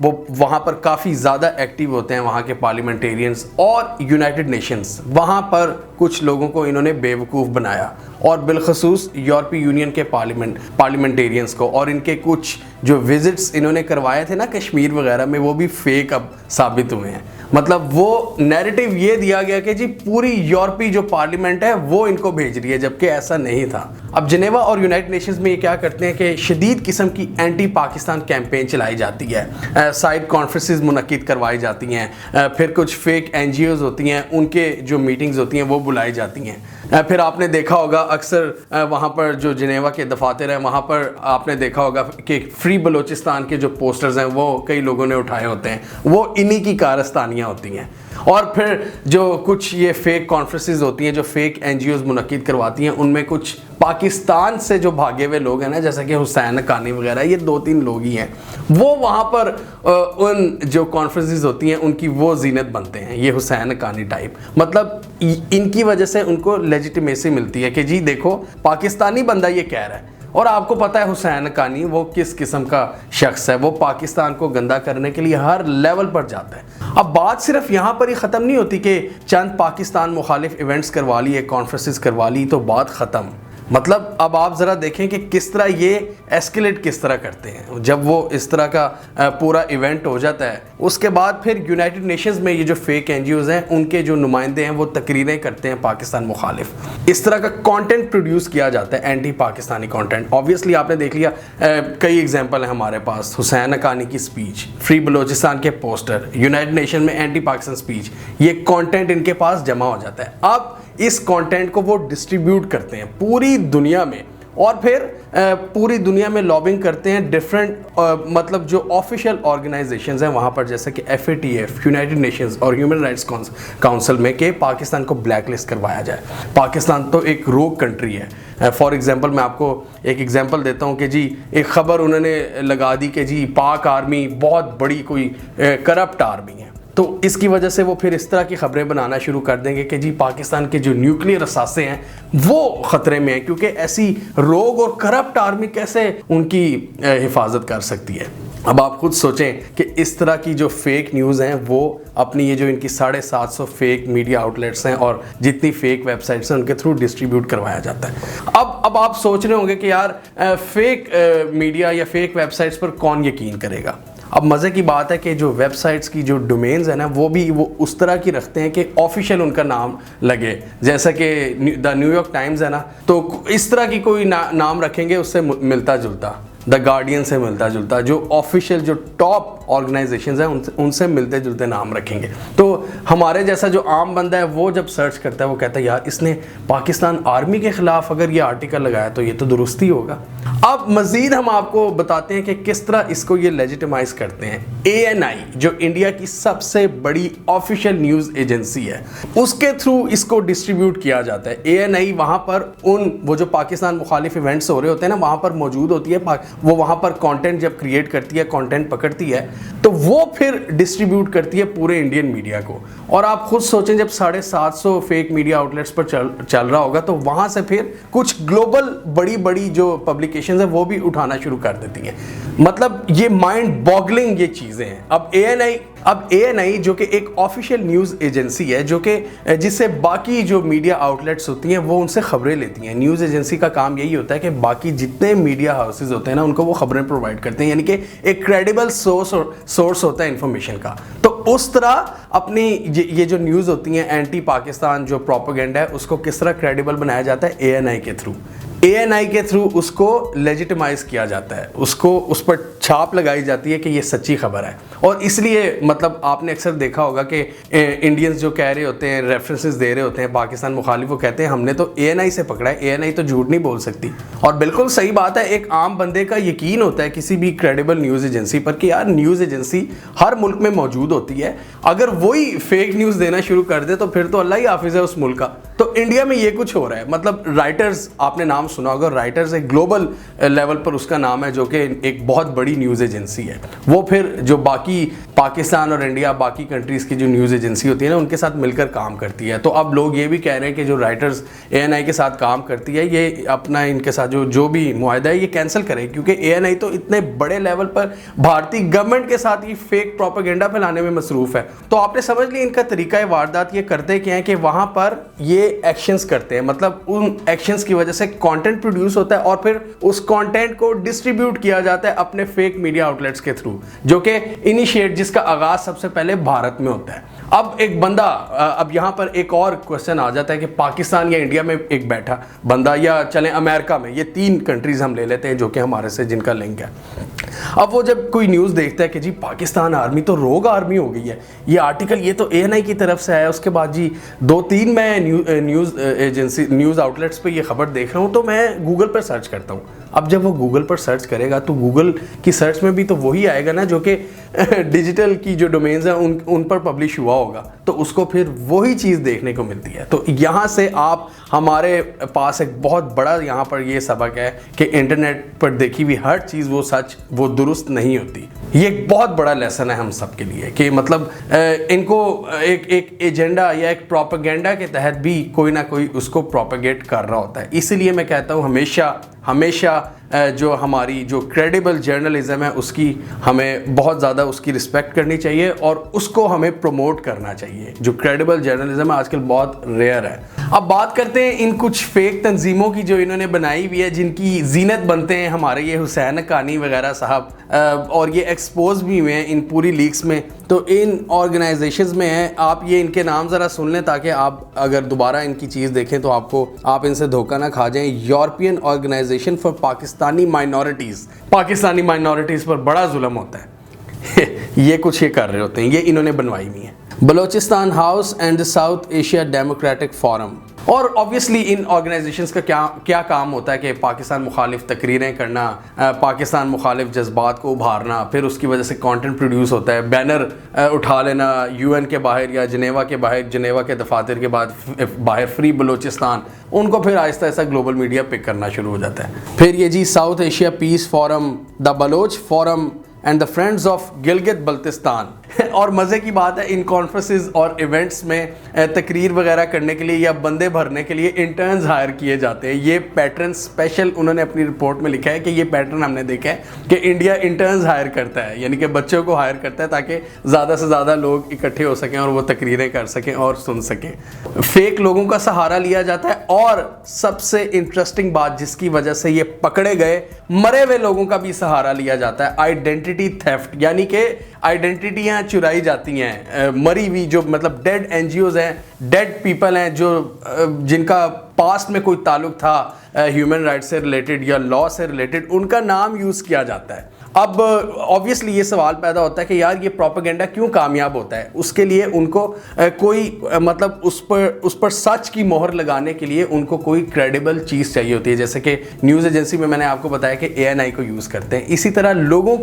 وہ وہاں پر کافی زیادہ ایکٹیو ہوتے ہیں وہاں کے پارلیمنٹیرینز، اور یونائٹڈ نیشنز وہاں پر کچھ لوگوں کو انہوں نے بیوقوف بنایا، اور بالخصوص یورپی یونین کے پارلیمنٹیرینز کو، اور ان کے کچھ جو وزٹس انہوں نے کروائے تھے نا کشمیر وغیرہ میں، وہ بھی فیک اب ثابت ہوئے ہیں۔ مطلب وہ نیریٹو یہ دیا گیا کہ جی پوری یورپی جو پارلیمنٹ ہے وہ ان کو بھیج رہی ہے، جبکہ ایسا نہیں تھا۔ اب جنیوا اور یونائٹڈ نیشنز میں یہ کیا کرتے ہیں کہ شدید قسم کی اینٹی پاکستان کیمپین چلائی جاتی ہے، سائڈ کانفرنسز منعقد کروائی جاتی ہیں، پھر کچھ فیک این جی اوز ہوتی ہیں، ان کے جو میٹنگز ہوتی ہیں وہ بلائی جاتی ہیں۔ پھر آپ نے دیکھا ہوگا اکثر وہاں پر جو جنیوا کے دفاتر ہیں وہاں پر آپ نے دیکھا ہوگا کہ فری بلوچستان کے جو پوسٹرز ہیں وہ کئی لوگوں نے اٹھائے ہوتے ہیں، وہ انہی کی کارستانیاں ہوتی ہیں۔ اور پھر جو کچھ یہ فیک کانفرنسز ہوتی ہیں جو فیک این جی اوز منعقد کرواتی ہیں، ان میں کچھ پاکستان سے جو بھاگے ہوئے لوگ ہیں نا، جیسا کہ حسین حقانی وغیرہ، یہ 2-3 لوگ ہی ہیں، وہ وہاں پر ان جو کانفرنسز ہوتی ہیں ان کی وہ زینت بنتے ہیں، یہ حسین حقانی ٹائپ۔ مطلب ان کی وجہ سے ان کو لیجیٹیمیسی ملتی ہے کہ جی دیکھو پاکستانی بندہ یہ کہہ رہا ہے، اور آپ کو پتہ ہے حسین حقانی وہ کس قسم کا شخص ہے، وہ پاکستان کو گندا کرنے کے لیے ہر لیول پر جاتا ہے۔ اب بات صرف یہاں پر ہی ختم نہیں ہوتی کہ چند پاکستان مخالف ایونٹس کروا لیے، کانفرنسز کروا لی تو بات ختم۔ مطلب اب آپ ذرا دیکھیں کہ کس طرح یہ ایسکیلیٹ کس طرح کرتے ہیں۔ جب وہ اس طرح کا پورا ایونٹ ہو جاتا ہے، اس کے بعد پھر یونائٹڈ نیشنز میں یہ جو فیک این جی اوز ہیں ان کے جو نمائندے ہیں وہ تقریریں کرتے ہیں پاکستان مخالف، اس طرح کا کانٹینٹ پروڈیوس کیا جاتا ہے، اینٹی پاکستانی کانٹینٹ۔ آبویسلی آپ نے دیکھ لیا کئی ایگزامپل ہیں ہمارے پاس، حسین حقانی کی سپیچ، فری بلوچستان کے پوسٹر، یونائٹڈ نیشن میں اینٹی پاکستان سپیچ، یہ کانٹینٹ ان کے پاس جمع ہو جاتا ہے۔ اب اس کانٹینٹ کو وہ ڈسٹریبیوٹ کرتے ہیں پوری دنیا میں، اور پھر پوری دنیا میں لابنگ کرتے ہیں ڈیفرنٹ مطلب جو آفیشیل آرگنائزیشنز ہیں وہاں پر، جیسے کہ FATF، یونائٹڈ نیشنز اور ہیومن رائٹس کونسل میں، کہ پاکستان کو بلیک لسٹ کروایا جائے۔ پاکستان تو ایک روگ کنٹری ہے۔ فار ایگزامپل میں آپ کو ایک ایگزامپل دیتا ہوں کہ جی ایک خبر انہوں نے لگا دی کہ جی پاک آرمی بہت بڑی کوئی کرپٹ آرمی ہے، تو اس کی وجہ سے وہ پھر اس طرح کی خبریں بنانا شروع کر دیں گے کہ جی پاکستان کے جو نیوکلیئر اثاثے ہیں وہ خطرے میں ہیں، کیونکہ ایسی روگ اور کرپٹ آرمی کیسے ان کی حفاظت کر سکتی ہے۔ اب آپ خود سوچیں کہ اس طرح کی جو فیک نیوز ہیں وہ اپنی یہ جو ان کی 750 فیک میڈیا آؤٹلیٹس ہیں اور جتنی فیک ویب سائٹس ہیں ان کے تھرو ڈسٹریبیوٹ کروایا جاتا ہے۔ اب آپ سوچ رہے ہوں گے کہ یار فیک میڈیا یا فیک ویب سائٹس پر کون یقین کرے گا؟ اب مزے کی بات ہے کہ جو ویب سائٹس کی جو ڈومینز ہیں نا وہ بھی وہ اس طرح کی رکھتے ہیں کہ آفیشیل ان کا نام لگے، جیسا کہ دا نیو یارک ٹائمز ہے نا، تو اس طرح کی کوئی نام رکھیں گے اس سے ملتا جلتا، دا گارڈین سے ملتا جلتا، جو آفیشیل جو ٹاپ آرگنائزیشنز ہیں ان سے ملتے جلتے نام رکھیں گے۔ تو ہمارے جیسا جو عام بندہ ہے وہ جب سرچ کرتا ہے وہ کہتا ہے یار اس نے پاکستان آرمی کے خلاف اگر یہ آرٹیکل لگایا تو یہ تو درست ہی ہوگا۔ اب مزید ہم آپ کو بتاتے ہیں کہ کس طرح اس کو یہ لیجیٹیمائز کرتے ہیں۔ ANI جو انڈیا کی سب سے بڑی آفیشیل نیوز ایجنسی ہے، اس کے تھرو اس کو ڈسٹریبیوٹ کیا جاتا ہے۔ ANI وہاں پر وہ جو پاکستان مخالف ایونٹس ہو رہے ہوتے ہیں نا وہاں پر موجود ہوتی ہے، وہ وہاں پر کانٹینٹ جب کریٹ کرتی ہے، کانٹینٹ پکڑتی ہے تو وہ پھر ڈسٹریبیوٹ کرتی ہے پورے انڈین میڈیا کو۔ اور آپ خود سوچیں جب 750 فیک میڈیا آؤٹلیٹس پر چل رہا ہوگا تو وہاں سے پھر کچھ گلوبل بڑی جو پبلیکیشنز ہیں وہ بھی اٹھانا شروع کر دیتی ہیں۔ مطلب یہ مائنڈ باگلنگ یہ چیزیں ہیں۔ اب ANI جو کہ ایک آفیشیل نیوز ایجنسی ہے، جو کہ جس سے باقی جو میڈیا آؤٹلیٹس ہوتی ہیں وہ ان سے خبریں لیتی ہیں۔ نیوز ایجنسی کا کام یہی ہوتا ہے کہ باقی جتنے میڈیا ہاؤسز ہوتے ہیں نا ان کو وہ خبریں پرووائڈ کرتے ہیں، یعنی کہ ایک کریڈیبل سورس ہوتا ہے انفارمیشن کا۔ تو اس طرح اپنی یہ جو نیوز ہوتی ہیں اینٹی پاکستان جو پروپیگنڈا ہے اس کو کس طرح کریڈیبل بنایا جاتا ہے؟ ANI کے تھرو۔ ANI کے تھرو اس کو لیجیٹیمائز کیا جاتا ہے، اس پر چھاپ لگائی جاتی ہے کہ یہ سچی خبر ہے۔ اور اس لیے مطلب آپ نے اکثر دیکھا ہوگا کہ انڈینز جو کہہ رہے ہوتے ہیں، ریفرنسز دے رہے ہوتے ہیں پاکستان مخالف، وہ کہتے ہیں ہم نے تو ANI سے پکڑا ہے، ANI تو جھوٹ نہیں بول سکتی۔ اور بالکل صحیح بات ہے، ایک عام بندے کا یقین ہوتا ہے کسی بھی کریڈیبل نیوز ایجنسی پر کہ یار نیوز ایجنسی ہر ملک میں موجود ہوتی ہے، اگر وہی فیک نیوز دینا شروع کر دے تو پھر تو اللہ ہی حافظ ہے اس ملک کا۔ تو انڈیا میں یہ کچھ ہو رہا ہے۔ مطلب رائٹرز، آپ نے نام سنا ہوگا، رائٹرز ایک گلوبل لیول پر اس کا نام ہے، جو کہ ایک بہت بڑی نیوز ایجنسی ہے. وہ پھر جو باقی پاکستان اور انڈیا باقی کنٹریز کی جو نیوز ایجنسی ہوتی ہے نا ان کے ساتھ مل کر کام کرتی ہے. تو اب لوگ یہ بھی کہہ رہے ہیں کہ جو رائٹرز ANI کے ساتھ کام کرتی ہے یہ اپنا ان کے ساتھ جو بھی معاہدہ ہے یہ کینسل کرے, کیونکہ ANI تو اتنے بڑے لیول پر بھارتی گورنمنٹ کے ساتھ یہ فیک پروپیگنڈا پھیلانے میں مصروف ہے. تو آپ نے سمجھ لی ان کا طریقہ واردات یہ کرتے کیا ہیں کہ وہاں پر یہ ایکشنز کرتے ہیں, مطلب ان ایکشنز کی وجہ سے کانٹینٹ پروڈیوس ہوتا ہے اور پھر اس کانٹینٹ کو ڈسٹریبیوٹ کیا جاتا ہے اپنے فیک میڈیا آؤٹ لیٹس کے تھرو, جو کہ انیشیٹ جس کا آغاز سب سے پہلے بھارت میں ہوتا ہے. اب ایک بندہ, اب یہاں پر ایک اور کوشچن آ جاتا ہے کہ پاکستان یا انڈیا میں ایک بیٹھا بندہ یا چلیں امریکہ میں, یہ 3 کنٹریز ہم لے لیتے ہیں جو کہ ہمارے سے جن کا لنک ہے. اب وہ جب کوئی نیوز دیکھتا ہے کہ جی پاکستان آرمی تو روگ آرمی ہو گئی ہے, یہ آرٹیکل یہ تو ANI کی طرف سے آیا, اس کے بعد جی 2-3 میں news agency news out let's پہ یہ خبر دیکھ رہا ہوں تو میں گوگل پر سرچ کرتا ہوں. اب جب وہ گوگل پر سرچ کرے گا تو گوگل کی سرچ میں بھی تو وہی آئے گا نا جو کہ ڈیجیٹل کی جو ڈومینز ہیں ان پر پبلش ہوا ہوگا, تو اس کو پھر وہی چیز دیکھنے کو ملتی ہے. تو یہاں سے آپ ہمارے پاس ایک بہت بڑا یہاں پر یہ سبق ہے کہ انٹرنیٹ پر دیکھی ہوئی ہر چیز وہ سچ وہ درست نہیں ہوتی. یہ ایک بہت بڑا لیسن ہے ہم سب کے لیے کہ مطلب ان کو ایک ایجنڈا یا ایک پروپیگنڈا کے تحت بھی کوئی نہ کوئی اس کو پروپیگیٹ کر رہا ہوتا ہے. اسی لیے میں کہتا ہوں ہمیشہ جو ہماری جو کریڈیبل جرنلزم ہے اس کی ہمیں بہت زیادہ اس کی رسپیکٹ کرنی چاہیے اور اس کو ہمیں پروموٹ کرنا چاہیے. جو کریڈیبل جرنلزم ہے آج کل بہت ریئر ہے. اب بات کرتے ہیں ان کچھ فیک تنظیموں کی جو انہوں نے بنائی ہوئی ہے, جن کی زینت بنتے ہیں ہمارے یہ حسین حقانی وغیرہ صاحب, اور یہ ایکسپوز بھی ہوئے ہیں ان پوری لیکس میں. تو ان آرگنائزیشنز میں ہیں, آپ یہ ان کے نام ذرا سن لیں تاکہ آپ اگر دوبارہ ان کی چیز دیکھیں تو آپ ان سے دھوکہ نہ کھا جائیں. European organisation for Pakistani minorities پر بڑا ظلم ہوتا ہے. یہ کچھ یہ کر رہے ہوتے ہیں, یہ انہوں نے بنوائی ہوئی ہیں. Balochistan house and south Asia democratic forum. اور آبویسلی ان آرگنائزیشنز کا کیا کام ہوتا ہے کہ پاکستان مخالف تقریریں کرنا, پاکستان مخالف جذبات کو ابھارنا, پھر اس کی وجہ سے کانٹینٹ پروڈیوس ہوتا ہے, بینر اٹھا لینا UN کے باہر یا جنیوا کے باہر, جنیوا کے دفاتر کے باہر فری بلوچستان, ان کو پھر آہستہ آہستہ گلوبل میڈیا پک کرنا شروع ہو جاتا ہے. پھر یہ جی South Asia peace forum, the Baloch forum and the friends of Gilgit Baltistan. اور مزے کی بات ہے ان کانفرنسز اور ایونٹس میں تقریر وغیرہ کرنے کے لیے یا بندے بھرنے کے لیے انٹرنز ہائر کیے جاتے ہیں. یہ پیٹرن اسپیشل انہوں نے اپنی رپورٹ میں لکھا ہے کہ یہ پیٹرن ہم نے دیکھا ہے کہ انڈیا انٹرنز ہائر کرتا ہے, یعنی کہ بچوں کو ہائر کرتا ہے تاکہ زیادہ سے زیادہ لوگ اکٹھے ہو سکیں اور وہ تقریریں کر سکیں اور سن سکیں. فیک لوگوں کا سہارا لیا جاتا ہے, اور سب سے انٹرسٹنگ بات جس کی وجہ سے یہ پکڑے گئے, مرے ہوئے لوگوں کا بھی سہارا لیا جاتا ہے. آئیڈینٹی تھیفٹ, یعنی کہ آئیڈینٹیٹیاں چرائی جاتی ہیں, مری ہوئی جو مطلب ڈیڈ NGOs ہیں, ڈیڈ پیپل ہیں جو جن کا پاسٹ میں کوئی تعلق تھا ہیومن رائٹس سے ریلیٹڈ یا لا سے ریلیٹڈ, ان کا نام یوز کیا جاتا ہے. اب آبویسلی یہ سوال پیدا ہوتا ہے کہ یار یہ پروپیگنڈا کیوں کامیاب ہوتا ہے. اس کے لیے ان کو کوئی مطلب اس پر سچ کی مہر لگانے کے لیے ان کو کوئی کریڈیبل چیز چاہیے ہوتی ہے, جیسے کہ نیوز ایجنسی میں نے آپ کو بتایا کہ ANI کو یوز کرتے ہیں. اسی طرح لوگوں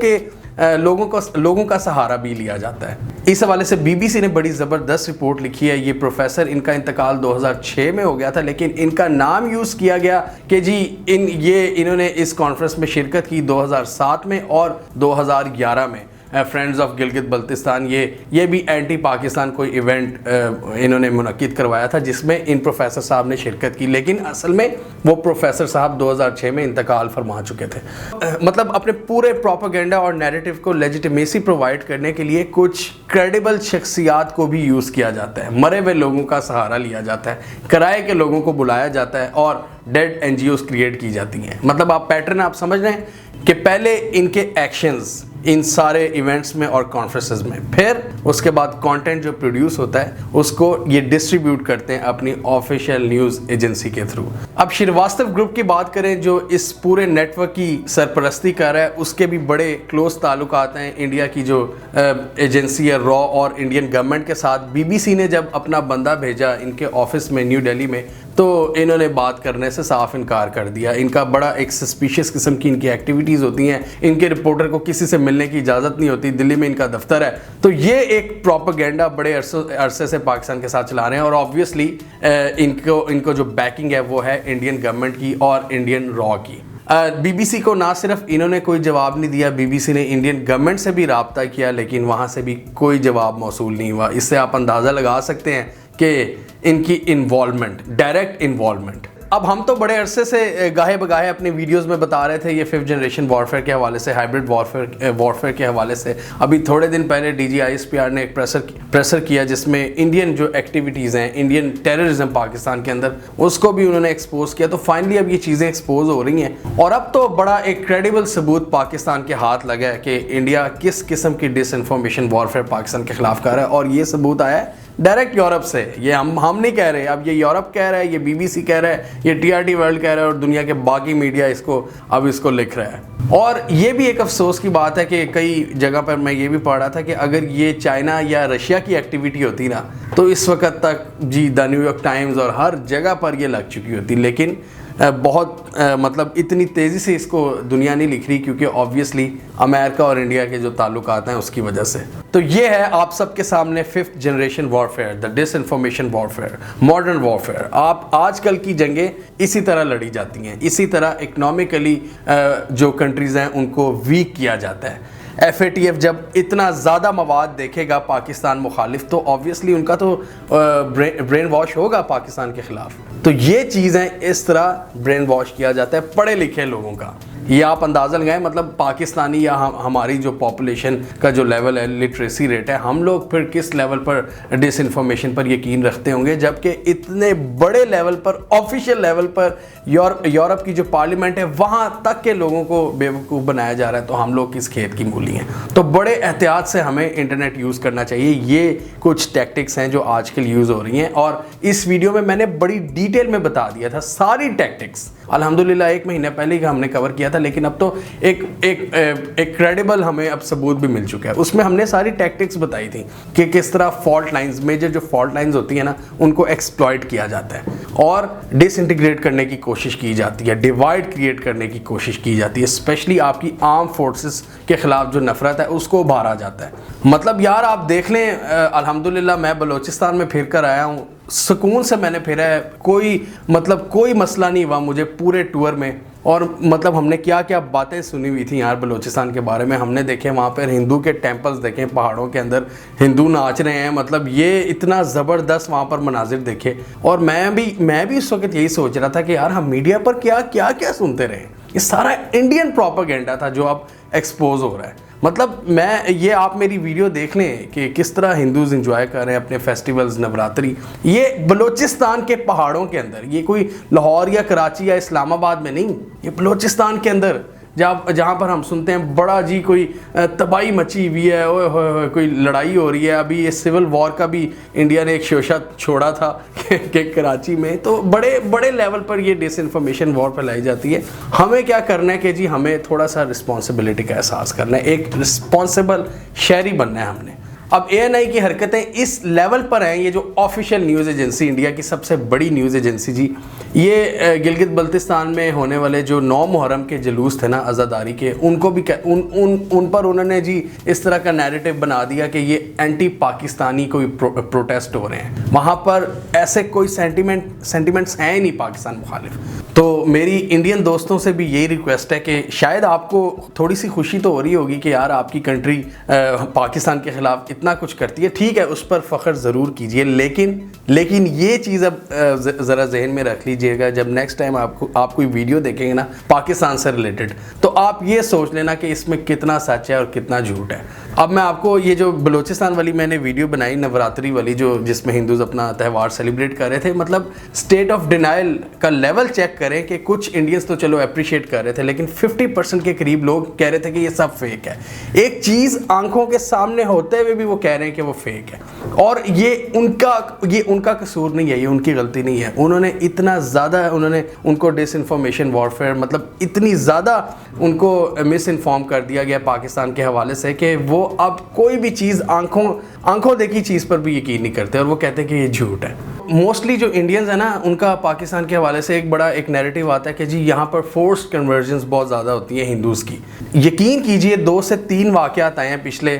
کا سہارا بھی لیا جاتا ہے. اس حوالے سے BBC نے بڑی زبردست رپورٹ لکھی ہے. یہ پروفیسر, ان کا انتقال 2006 میں ہو گیا تھا, لیکن ان کا نام یوز کیا گیا کہ جی انہوں نے اس کانفرنس میں شرکت کی 2007 میں اور 2011 میں. فرینڈز آف گلگت بلتستان, یہ بھی اینٹی پاکستان کوئی ایونٹ انہوں نے منعقد کروایا تھا جس میں ان پروفیسر صاحب نے شرکت کی, لیکن اصل میں وہ پروفیسر صاحب 2006 میں انتقال فرما چکے تھے. مطلب اپنے پورے پروپیگنڈا اور نیریٹو کو لیجیٹیمیسی پرووائڈ کرنے کے لیے کچھ کریڈیبل شخصیات کو بھی یوز کیا جاتا ہے, مرے ہوئے لوگوں کا سہارا لیا جاتا ہے, کرائے کے لوگوں کو بلایا جاتا ہے اور ڈیڈ NGOs کریٹ کی جاتی ہیں. مطلب آپ پیٹرن آپ سمجھ رہے ہیں کہ پہلے ان کے ایکشنز ان سارے ایونٹس میں اور کانفرنسز میں, پھر اس کے بعد کانٹینٹ جو پروڈیوس ہوتا ہے اس کو یہ ڈسٹریبیوٹ کرتے ہیں اپنی آفیشیل نیوز ایجنسی کے تھرو. اب شریواستو گروپ کی بات کریں جو اس پورے نیٹ ورک کی سرپرستی کر رہا ہے, اس کے بھی بڑے کلوز تعلقات ہیں انڈیا کی جو ایجنسی ہے را اور انڈین گورنمنٹ کے ساتھ. BBC نے جب اپنا بندہ بھیجا ان کے آفس میں نیو دہلی میں تو انہوں نے بات کرنے سے صاف انکار کر دیا. ان کا بڑا ایک سسپیشیس قسم کی ان کی ایکٹیویٹیز ہوتی ہیں, ان کے رپورٹر کو کسی سے ملنے کی اجازت نہیں ہوتی, دلی میں ان کا دفتر ہے. تو یہ ایک پروپیگنڈا بڑے عرصے سے پاکستان کے ساتھ چلا رہے ہیں, اور آبویسلی ان کو جو بیکنگ ہے وہ ہے انڈین گورنمنٹ کی اور انڈین را کی. BBC کو نہ صرف انہوں نے کوئی جواب نہیں دیا, BBC نے انڈین گورنمنٹ سے بھی رابطہ کیا لیکن وہاں سے بھی کوئی جواب موصول نہیں ہوا. اس سے آپ اندازہ لگا سکتے ہیں کہ ان کی انوالومنٹ, ڈائریکٹ انوالومنٹ. اب ہم تو بڑے عرصے سے گاہے بگاہے اپنے ویڈیوز میں بتا رہے تھے یہ 5th جنریشن وارفیئر کے حوالے سے, ہائبرڈ وارفیئر کے حوالے سے. ابھی تھوڑے دن پہلے DGISPR نے ایک پریسر کیا جس میں انڈین جو ایکٹیویٹیز ہیں, انڈین ٹیررزم پاکستان کے اندر, اس کو بھی انہوں نے ایکسپوز کیا. تو فائنلی اب یہ چیزیں ایکسپوز ہو رہی ہیں اور اب تو بڑا ایک کریڈیبل ثبوت پاکستان کے ہاتھ لگا ہے کہ انڈیا کس قسم کی ڈس انفارمیشن وارفیئر پاکستان کے خلاف کر رہا ہے. اور یہ ثبوت آیا ہے ڈائریکٹ یورپ سے. یہ ہم نہیں کہہ رہے, اب یہ یورپ کہہ رہا ہے, یہ BBC کہہ رہا ہے, یہ TRT ورلڈ کہہ رہا ہے اور دنیا کے باقی میڈیا اس کو لکھ رہا ہے. اور یہ بھی ایک افسوس کی بات ہے کہ کئی جگہ پر میں یہ بھی پڑھ رہا تھا کہ اگر یہ چائنا یا رشیا کی ایکٹیویٹی ہوتی نا تو اس وقت تک دا نیو یارک ٹائمز اور ہر جگہ پر یہ لگ چکی ہوتی. لیکن بہت مطلب اتنی تیزی سے اس کو دنیا نہیں لکھ رہی کیونکہ آبویسلی امریکہ اور انڈیا کے جو تعلقات ہیں اس کی وجہ سے. تو یہ ہے آپ سب کے سامنے 5th جنریشن وارفیئر, دا ڈس انفارمیشن وارفیئر, ماڈرن وارفیئر. آپ آج کل کی جنگیں اسی طرح لڑی جاتی ہیں, اسی طرح اکنامکلی جو کنٹریز ہیں ان کو ویک کیا جاتا ہے. FATF جب اتنا زیادہ مواد دیکھے گا پاکستان مخالف تو آبویسلی ان کا تو برین واش ہوگا پاکستان کے خلاف. تو یہ چیزیں اس طرح برین واش کیا جاتا ہے پڑھے لکھے لوگوں کا. یہ آپ اندازہ لگائیں, مطلب پاکستانی یا ہماری جو پاپولیشن کا جو لیول ہے, لٹریسی ریٹ ہے, ہم لوگ پھر کس لیول پر ڈس انفارمیشن پر یقین رکھتے ہوں گے, جبکہ اتنے بڑے لیول پر, آفیشیل لیول پر یورپ کی جو پارلیمنٹ ہے وہاں تک کے لوگوں کو بیوقوف بنایا جا رہا ہے. تو ہم لوگ کس کھیت کی مولی ہیں. تو بڑے احتیاط سے ہمیں انٹرنیٹ یوز کرنا چاہیے. یہ کچھ ٹیکٹکس ہیں جو آج کل یوز ہو رہی ہیں اور اس ویڈیو میں نے بڑی ڈیٹیل میں بتا دیا تھا ساری ٹیکٹکس. الحمدللہ 1 مہینے پہلے ہی ہم نے کور کیا تھا, لیکن اب تو ایک کریڈیبل ہمیں اب ثبوت بھی مل چکا ہے. اس میں ہم نے ساری ٹیکٹکس بتائی تھی کہ کس طرح فالٹ لائنز, میجر جو فالٹ لائنز ہوتی ہیں نا, ان کو ایکسپلائٹ کیا جاتا ہے اور ڈس انٹیگریٹ کرنے کی کوشش کی جاتی ہے, ڈیوائڈ کریٹ کرنے کی کوشش کی جاتی ہے. اسپیشلی آپ کی آرم فورسز کے خلاف جو نفرت ہے اس کو ابھارا جاتا ہے. مطلب یار آپ دیکھ لیں, الحمدللہ میں بلوچستان میں پھر کر آیا ہوں, سکون سے میں نے پھرا ہے, کوئی مسئلہ نہیں ہوا مجھے پورے ٹور میں. اور مطلب ہم نے کیا باتیں سنی ہوئی تھیں یار بلوچستان کے بارے میں. ہم نے دیکھے وہاں پر ہندو کے ٹیمپلز دیکھیں, پہاڑوں کے اندر ہندو ناچ رہے ہیں, مطلب یہ اتنا زبردست وہاں پر مناظر دیکھے. اور میں بھی اس وقت یہی سوچ رہا تھا کہ یار ہم میڈیا پر کیا سنتے رہے. یہ سارا انڈین پروپیگنڈا تھا جو اب ایکسپوز ہو رہا ہے. مطلب یہ آپ میری ویڈیو دیکھ لیں کہ کس طرح ہندوز انجوائے کر رہے ہیں اپنے فیسٹیولز, نوراتری, یہ بلوچستان کے پہاڑوں کے اندر. یہ کوئی لاہور یا کراچی یا اسلام آباد میں نہیں, یہ بلوچستان کے اندر جہاں پر ہم سنتے ہیں بڑا جی کوئی تباہی مچی ہوئی ہے, کوئی لڑائی ہو رہی ہے. ابھی یہ سول وار کا بھی انڈیا نے ایک شوشہ چھوڑا تھا کہ کراچی میں. تو بڑے لیول پر یہ ڈس انفارمیشن وار پھیلائی جاتی ہے. ہمیں کیا کرنا ہے کہ جی ہمیں تھوڑا سا رسپانسبلٹی کا احساس کرنا ہے, ایک رسپانسبل شہری بننا ہے ہم نے. اب ANI کی حرکتیں اس لیول پر ہیں, یہ جو آفیشیل نیوز ایجنسی, انڈیا کی سب سے بڑی نیوز ایجنسی جی, یہ گلگت بلتستان میں ہونے والے جو 9 محرم کے جلوس تھے نا عزاداری کے, ان کو بھی ان پر انہوں نے جی اس طرح کا نیریٹو بنا دیا کہ یہ اینٹی پاکستانی کوئی پروٹیسٹ ہو رہے ہیں. وہاں پر ایسے کوئی سینٹیمنٹس ہیں ہی نہیں پاکستان مخالف. تو میری انڈین دوستوں سے بھی یہی ریکویسٹ ہے کہ شاید آپ کو تھوڑی سی خوشی تو ہو رہی ہوگی کہ یار آپ کی کنٹری پاکستان کے خلاف اتنا کچھ کرتی ہے, ٹھیک ہے اس پر فخر ضرور کیجئے, لیکن یہ چیز اب ذرا ذہن میں رکھ لیجئے گا جب نیکسٹ ٹائم آپ کوئی ویڈیو دیکھیں گے نا پاکستان سے ریلیٹڈ, تو آپ یہ سوچ لینا کہ اس میں کتنا سچ ہے اور کتنا جھوٹ ہے. اب میں آپ کو یہ جو بلوچستان والی میں نے ویڈیو بنائی نوراتری والی, جس میں ہندوز اپنا تہوار سیلیبریٹ کر رہے تھے, مطلب اسٹیٹ آف ڈینائل کا لیول چیک کریں کہ کچھ انڈینس تو چلو اپریشیٹ کر رہے تھے, لیکن 50% کے قریب لوگ کہہ رہے تھے کہ یہ سب فیک ہے. ایک چیز آنکھوں کے سامنے ہوتے ہوئے بھی وہ کہہ رہے ہیں کہ وہ فیک ہے. اور یہ ان کا قصور نہیں ہے, یہ ان کی غلطی نہیں ہے. انہوں نے اتنا زیادہ ان کو ڈس انفارمیشن وارفیئر, مطلب اتنی زیادہ ان کو مس انفارم کر دیا گیا پاکستان کے حوالے سے کہ وہ اب کوئی بھی چیز آنکھوں دیکھی چیز پر بھی یقین نہیں کرتے, اور وہ کہتے ہیں کہ یہ جھوٹ ہے. موسٹلی جو انڈینز ہیں نا, ان کا پاکستان کے حوالے سے ایک نیریٹو آتا ہے کہ جی یہاں پر فورسڈ کنورژنز بہت زیادہ ہوتی ہیں ہندوز کی. یقین کیجئے 2 سے 3 واقعات آئے ہیں پچھلے